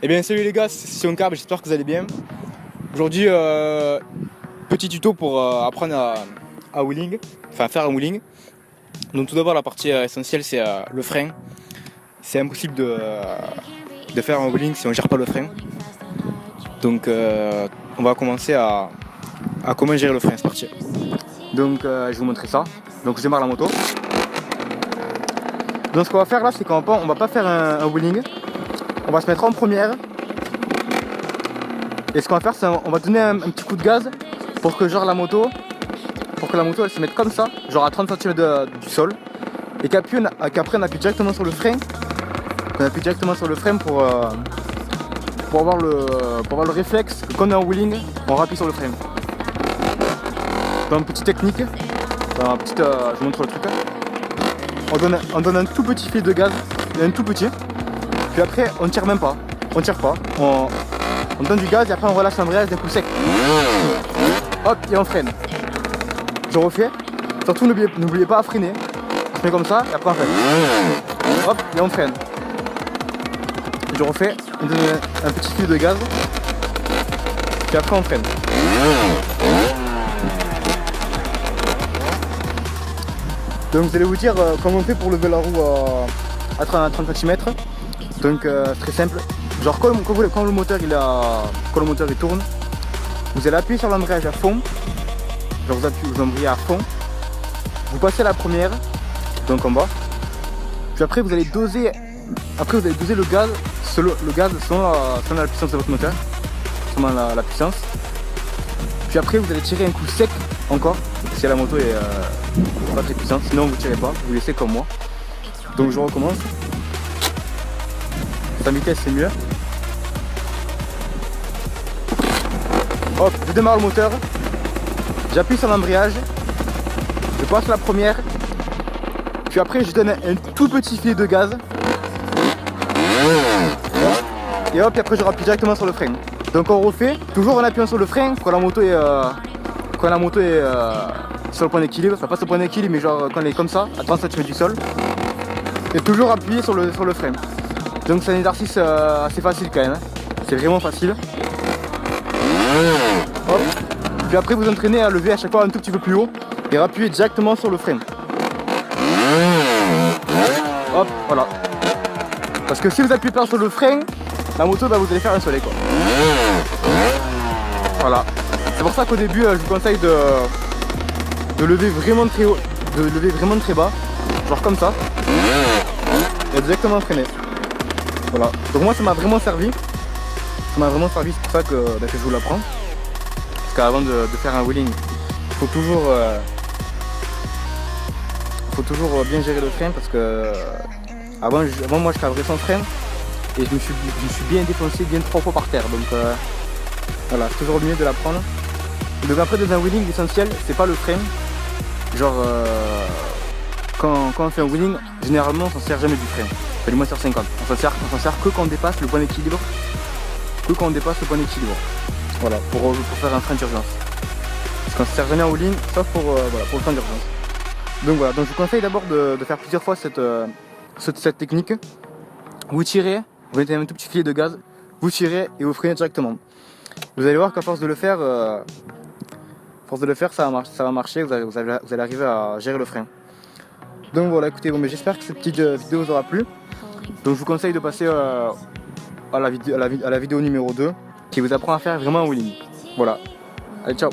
Eh bien salut les gars, c'est Sioncar, j'espère que vous allez bien. Aujourd'hui, petit tuto pour apprendre à wheeling, enfin faire un wheeling. Donc tout d'abord la partie essentielle c'est le frein. C'est impossible de faire un wheeling si on ne gère pas le frein. Donc on va commencer à comment gérer le frein, c'est parti. Donc je vais vous montrer ça. Donc je démarre la moto. Donc ce qu'on va faire là c'est qu'on va pas faire un wheeling. On va se mettre en première. Et ce qu'on va faire, c'est on va donner un petit coup de gaz pour que la moto elle se mette comme ça, genre à 30 cm du sol. Et qu'après on appuie directement sur le frein. On appuie directement sur le frein pour avoir le réflexe que quand on est en wheeling, on rappuie sur le frein. Dans une petite technique, je vous montre le truc. On donne un tout petit fil de gaz, un tout petit. Puis après, on tire même pas, on tire pas. On donne du gaz et après on relâche l'embrayage d'un coup sec. Hop, et on freine. Je refais. Surtout n'oubliez pas à freiner. On fait comme ça et après on freine. Hop, et on freine. Je refais. On donne un petit fil de gaz. Puis après on freine. Donc vous allez vous dire comment on fait pour lever la roue à 30 cm. Donc c'est très simple. Genre quand le moteur il tourne, vous allez appuyer sur l'embrayage à fond. Genre vous embrayez à fond. Vous passez à la première, donc en bas. Puis après vous allez doser le gaz selon la puissance de votre moteur. Selon la puissance. Puis après vous allez tirer un coup sec encore. Si la moto est pas très puissante, sinon vous tirez pas, vous laissez comme moi. Donc je recommence. Sa vitesse c'est mieux. Hop, je démarre le moteur, j'appuie sur l'embrayage, je passe la première, puis après je donne un tout petit filet de gaz. Et hop, et après je rappuie directement sur le frein. Donc on refait, toujours en appuyant sur le frein quand la moto est, sur le point d'équilibre, enfin pas sur le point d'équilibre mais genre quand elle est comme ça, à 30 cm du sol. Et toujours appuyer sur le frein. Donc c'est un exercice assez facile quand même, hein. C'est vraiment facile. Hop. Puis après vous entraînez à lever à chaque fois un tout petit peu plus haut et appuyer directement sur le frein. Hop, voilà. Parce que si vous appuyez pas sur le frein, la moto vous allez faire un soleil quoi. Voilà. C'est pour ça qu'au début je vous conseille de lever vraiment très haut, de lever vraiment très bas, genre comme ça. Et directement freiner. Voilà. Donc moi ça m'a vraiment servi. Ça m'a vraiment servi, c'est pour ça que je vous l'apprends. Parce qu'avant de faire un wheeling, il faut toujours bien gérer le frein parce que avant moi je cabrais sans frein et je me suis bien défoncé bien 3 fois par terre. Donc voilà, c'est toujours mieux de l'apprendre. Donc après dans un wheeling l'essentiel c'est pas le frein. Genre quand on fait un wheeling, généralement on s'en sert jamais du frein. Enfin, du moins sur 50. On s'en sert que quand on dépasse le point d'équilibre. Voilà, pour faire un frein d'urgence. Parce qu'on ne sert jamais en wheeling, sauf pour le frein d'urgence. Donc voilà, donc je vous conseille d'abord de faire plusieurs fois cette technique. Vous tirez, vous mettez un tout petit filet de gaz, vous tirez et vous freinez directement. Vous allez voir qu'à force de le faire, ça va marcher, vous allez arriver à gérer le frein. Donc voilà, écoutez, mais j'espère que cette petite vidéo vous aura plu. Donc je vous conseille de passer à la vidéo numéro 2 qui vous apprend à faire vraiment un wheeling. Voilà, allez ciao.